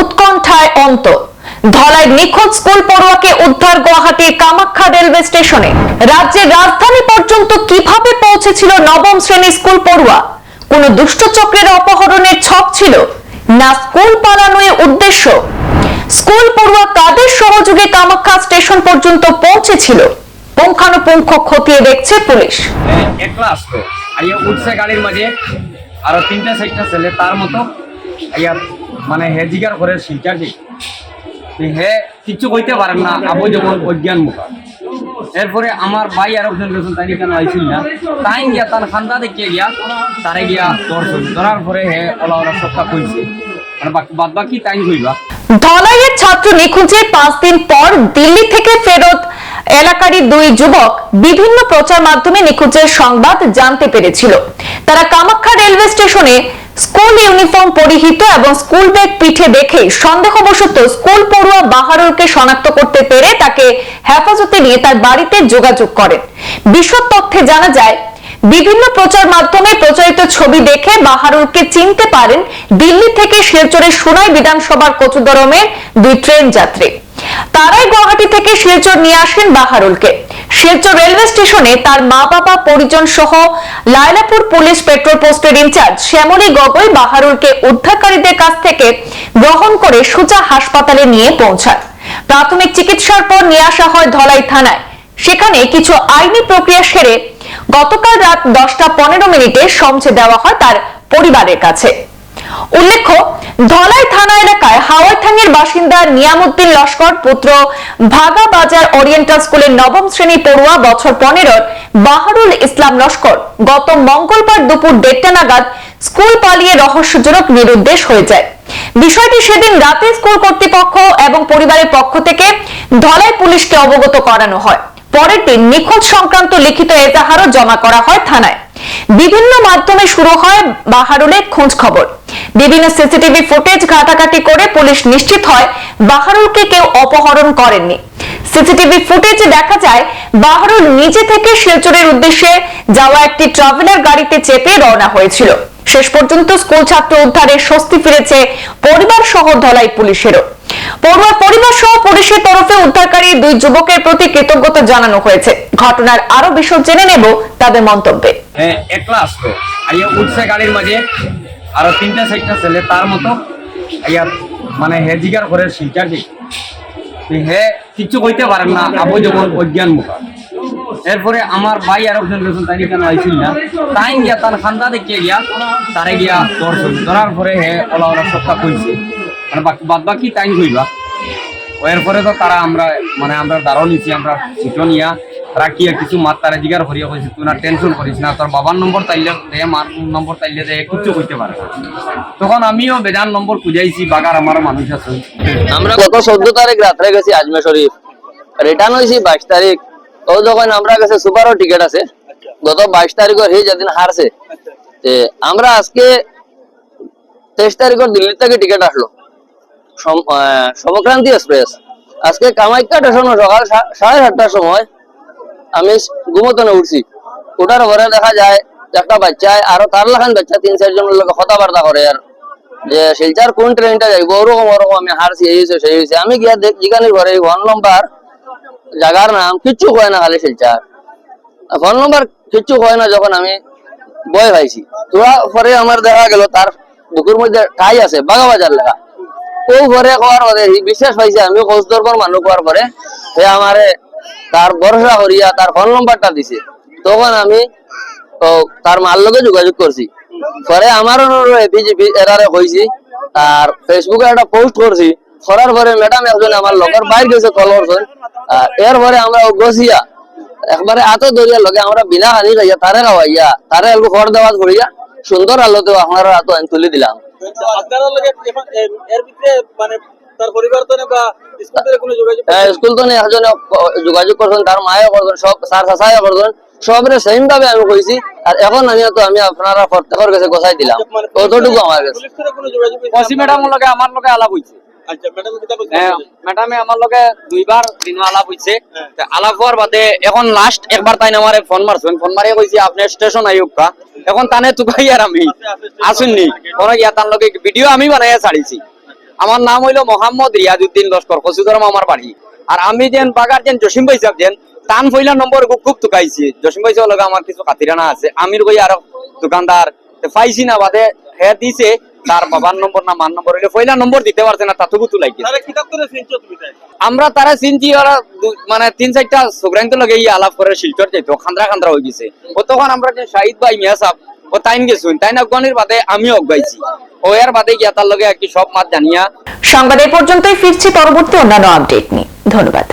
উৎকণ্ঠায় অন্ত। ধলাই নিখোঁজ স্কুল পড়ুয়াকে উদ্ধার গুয়াহাটির কামাখ্যা রেলওয়ে স্টেশনে। রাজ্যের রাজধানী পর্যন্ত কিভাবে পৌঁছেছিল নবম শ্রেণীর স্কুল পড়ুয়া? কোন দুষ্ট চক্রের অপহরণের ছক ছিল, না স্কুল পালানোর উদ্দেশ্য? স্কুল পড়ুয়া কাদের সহযোগে কামাখ্যা স্টেশন পর্যন্ত পৌঁছেছিল, পুঙ্খানুপুঙ্খ খতিয়ে দেখছে পুলিশ। একলা আসতো আইয়া উঠছে গাড়ির মাঝে, আরো তিনটা চারটা ছেলে তার মতো আইয়া মানে হে জিগার করে শিলচার হে কিচ্ছু কইতে পারেন না, আবু যেমন অজ্ঞান মুখা। এরপরে আমার ভাই আর একজন গেছেন, তাই কেন আইছিল না, তাই গিয়া তার খান্দা দেখিয়ে গিয়া তারে গিয়া ধরার পরে হে ওলা ওরা সবটা কইছে, মানে বাদ বাকি তাই কইবা। ধলাইয়ের ছাত্র নিখোঁজের 5 দিন পর দিল্লি থেকে ফেরত এলাকারই দুই যুবক বিভিন্ন প্রচার মাধ্যমে নিখোঁজের সংবাদ জানতে পেরেছিল। তারা কামাখ্যা রেলওয়ে স্টেশনে স্কুল ইউনিফর্ম পরিহিত এবং স্কুল ব্যাগ পিঠে দেখে সন্দেহবশত স্কুল পড়ুয়া বাহারুলকে শনাক্ত করতে পেরে তাকে হেফাজতে নিয়ে তার বাড়িতে যোগাযোগ করেন। বিশদ তথ্যে জানা যায়, বিভিন্ন প্রচার মাধ্যমে প্রচারিত ছবি দেখে বাহারুলকে চিনতে পারেন দিল্লি থেকে শিলচরের সোনাই বিধানসভার কচুদরমের দুই ট্রেন যাত্রী। তারাই গুয়াহাটি থেকে শিলচর নিয়ে আসেন বাহারুলকে। শিলচর রেলওয়ে স্টেশনে তার মা বাবা পরিজন সহ লায়লাপুর পুলিশ পেট্রোল পোস্টের ইনচার্জ শ্যামলী গগৈ বাহারুলকে উদ্ধারকারীদের কাছ থেকে গ্রহণ করে সুজা হাসপাতালে নিয়ে পৌঁছান। প্রাথমিক চিকিৎসার পর নিয়ে আসা হয় ধলাই থানায়। সেখানে কিছু আইনি প্রক্রিয়া সেরে গতকাল রাত 10:15 সমঝে দেওয়া হয় তার পরিবারের কাছে। উল্লেখ্য, ধলাই থানা এলাকায় হাওয়াইথাঙ্গের বাসিন্দা নিয়ামুদ্দিন লস্কর পুত্র ভাগা বাজার ওরিয়েন্টাল স্কুলের নবম শ্রেণী পড়ুয়া বছর 15 বাহারুল ইসলাম লস্কর গত মঙ্গলবার দুপুর 1:30 নাগাদ স্কুল পালিয়ে রহস্যজনক নিরুদ্দেশ হয়ে যায়। বিষয়টি সেদিন রাতে স্কুল কর্তৃপক্ষ এবং পরিবারের পক্ষ থেকে ধলাই পুলিশকে অবগত করানো হয়। পরের দিন নিখোঁজ সংক্রান্ত লিখিত এজাহারও জমা করা হয় থানায়। বিভিন্ন মাধ্যমে শুরু হয় বাহারুলের খোঁজ খবর। বিভিন্ন সিসিটিভি ফুটেজ ঘাটাঘাটি করে পুলিশ নিশ্চিত হয় বাহারুলকে কেউ অপহরণ করেননি। সিসিটিভি ফুটেজে দেখা যায় বাহারুল নিজে থেকে শিলচরের উদ্দেশ্যে যাওয়া একটি ট্রাভেলার গাড়িতে চেপে রওনা হয়েছিল। শেষ পর্যন্ত স্কুল ছাত্র উদ্ধারের স্বস্তি ফিরেছে পরিবার সহ ধলাই পুলিশেরও। পড়ুয়ার পরিবার সহ পুলিশের তরফে উদ্ধারকারী দুই যুবকের প্রতি কৃতজ্ঞতা জানানো হয়েছে। ঘটনার আরো বিশদ জেনে নেব তাদের মন্তব্যে। একলা আসতো আইয়া উঠছে গাড়ির মাঝে, আরো তিনটা চারটা ছেলে তার মতো আইয়া মানে হে জিগার করে শিলচার হে কিচ্ছু কইতে পারেন না, আবু যেমন অজ্ঞান মুখা। এরপরে আমার ভাই আর একজন গেছেন, তাই কেন আইছিল না, তাই গিয়া তার খান্দা দেখিয়ে গিয়া তারে গিয়া ধরার পরে হে ওলা ওরা সবটা কইছে, মানে বাদ বাকি তাই কইবা। এরপরে তো তারা আমরা দাঁড়াও নিচ্ছি, আমরা সিটো নিয়া তারা কি কিছু মাত তারা জিগার করিয়া কইছে, তুই না টেনশন করিস না, তোর বাবার নম্বর তাইলে দে, মার নম্বর তাইলে দে, কিচ্ছু কইতে পারে না। তখন আমিও বেজান নম্বর খুঁজাইছি, বাগার আমার মানুষ আছে। আমরা গত 14 তারিখ রাত্রে গেছি আজমে শরীফ, রিটার্ন হয়েছি 22 তারিখ। ও যখন আমরা কাছে সুপারও টিকিট আছে, গত 22 তারিখের হে যেদিন হারছে, আমরা আজকে 23 তারিখের দিল্লি থেকে টিকিট আসলো সমক্রান্তি এক্সপ্রেস। আজকে কামাখ্যা স্টেশনে সকাল 7:30টার সময় আমি ঘুমোতনে উঠছি। ওটার ঘরে দেখা যায় একটা বাচ্চায় আরো তার লাখান বাচ্চা 3-4 জনের লোক কথাবার্তা করে, আর যে শিলচার কোন ট্রেনটা যাইব ওরকম আমি হারছি, এই হয়েছে সেই হয়েছে। আমি গিয়া জিগানির ঘরে 1 নম্বর জায়গার নাম কিচ্ছু কয় না, খালি শিলচার 1 নম্বর কিচ্ছু কয় না। যখন আমি বয় পাইছি, তোরা পরে আমার দেখা গেল তার বুকুর মধ্যে ঠাই আছে বাগা বাজার লেখা। ও ঘরে কোয়ার পরে বিশ্বাস পাইছে, আমি খোঁজ দরকার মানুষ কোয়ার পরে সে আমারে তার ভরসা করিয়া তার 1 নম্বরটা দিছে। তখন আমি তার মার লগে যোগাযোগ করছি। পরে আমার এপিজিপি এরারে কইছি, আর ফেসবুকে একটা পোস্ট করছি। করার পরে ম্যাডাম একজন আমার লগের বাইরে গেছে কল করছেন। এরপরে আমরা গছিয়া একবারে আতো দরিয়ার লগে আমরা বিনা হানি খাইয়া তারে খাওয়াইয়া তারে একটু খড় দেওয়া করিয়া সুন্দর আলোতে আপনারা আতো তুলে দিলাম। স্কুল তো নেই, যোগাযোগ করছেন, তার মায়ে করছেন, সব স্যার চাচাইয়া করছেন, সবরে সেম ভাবে আমি কইছি। আর এখন আমি আপনারা প্রত্যেকের কাছে গোছাই দিলাম, কতটুকু আমার কাছে আমার লগে আলাপ হইছে। ম্যাডামে আমার লগে 2বার দিন আলাপ হইছে। আলাপ হওয়ার বাদে এখন লাস্ট একবার তাই আমারে ফোন মারছেন, ফোন মারিয়ে কইছি আপনি স্টেশন আইউকা। এখন তানে তুকাই আর আমি আসুননি কোন ইয়া তার লগে ভিডিও আমি বানাইয়া ছাড়িছি। আমার নাম হইলো মোহাম্মদ রিয়াজউদ্দিন লস্কর, কচুদরম আমার বাড়ি। আর আমি যেন বাগার যেন জসিম ভাই সাহেব যেন টান ফইলা নম্বর খুব তুকাইছি। জসিম ভাই সাহেব লগে আমার কিছু খাতিরানা আছে, আমির কই আর দোকানদার পাইছি না, বাদে হে দিছে তার বাবার নম্বর না মার নম্বর হইলে পয়লা নম্বর দিতে পারছে না, তাতু লাইছে। আমরা তারা চিনছি, ওরা মানে 3-4টা সুগ্রান্ত লগে আলাপ করে শিলচর যেত, খান্দ্রা খান্দ্রা হয়ে গেছে। ও তখন আমরা যে শাহিদ ভাই মিয়া সাহেব ও টাইম গেছুন, তাই না অজ্ঞানীর বাদে আমিও অজ্ঞাইছি। ও এর বাদে গিয়া তার লগে আর কি সব মাত জানিয়া। সংবাদ এই পর্যন্তই, ফিরছি পরবর্তী অন্যান্য আপডেট নিয়ে। ধন্যবাদ।